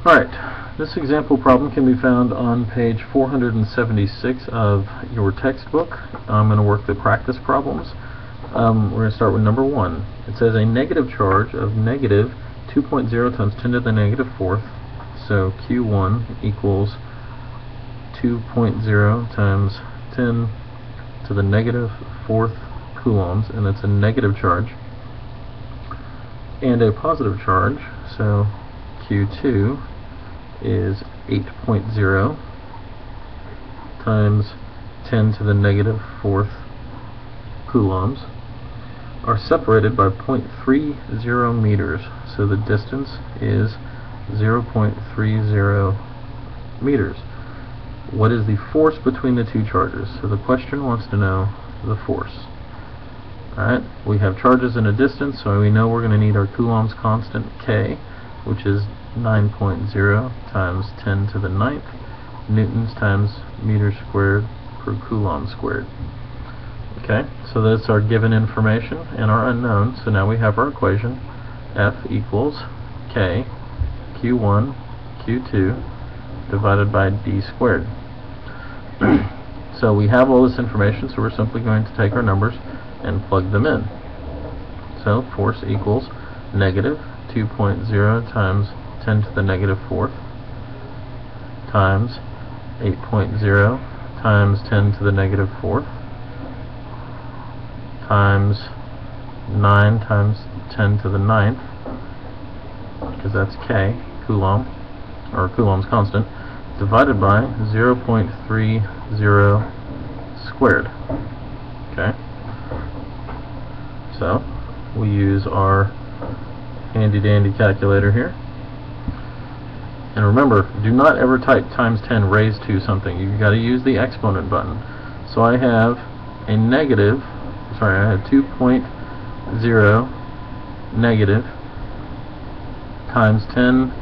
Alright, this example problem can be found on page 476 of your textbook. I'm going to work the practice problems. We're going to start with number 1. It says a negative charge of negative 2.0 times 10 to the negative fourth, so Q1 equals 2.0 times 10 to the negative fourth coulombs, and that's a negative charge, and a positive charge, so Q2 is 8.0 times 10 to the negative fourth coulombs, are separated by 0.30 meters, so the distance is 0.30 meters. What is the force between the two charges? So the question wants to know the force. Alright, we have charges in a distance, so we know we're going to need our Coulomb's constant K, which is 9.0 times 10 to the ninth newtons times meters squared per coulomb squared. Okay, so that's our given information and our unknown. So now we have our equation. F equals K Q1 Q2 divided by D squared. So we have all this information, so we're simply going to take our numbers and plug them in. So force equals negative 2.0 times 10 to the negative fourth times 8.0 times 10 to the negative fourth times 9 times 10 to the ninth, because that's K, Coulomb, or Coulomb's constant, divided by 0.30 squared. Okay, so we use our handy dandy calculator here. And remember, do not ever type times 10 raised to something. You've got to use the exponent button. So I have a negative, sorry, I have 2.0 negative times 10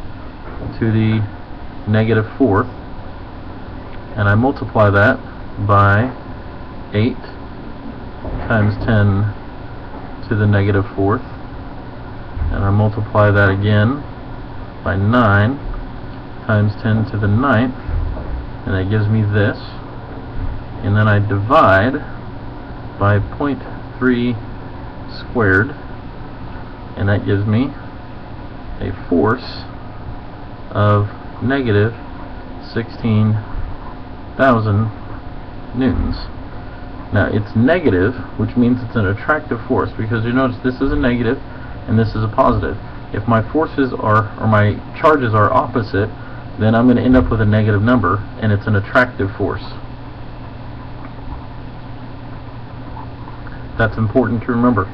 to the negative fourth, and I multiply that by 8 times 10 to the negative fourth, and I multiply that again by 9 times 10 to the ninth, and that gives me this, and then I divide by 0.3 squared, and that gives me a force of negative 16,000 newtons. Now it's negative, which means it's an attractive force, because you notice this is a negative and this is a positive. If my forces are, or my charges are opposite, then I'm going to end up with a negative number, and it's an attractive force. That's important to remember.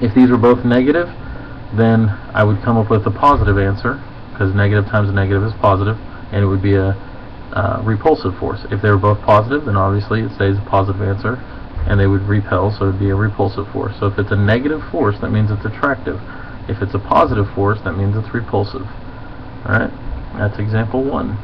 If these were both negative, then I would come up with a positive answer, because negative times negative is positive, and it would be a repulsive force. If they were both positive, then obviously it stays a positive answer, and they would repel, so it would be a repulsive force. So if it's a negative force, that means it's attractive. If it's a positive force, that means it's repulsive. Alright, that's example 1.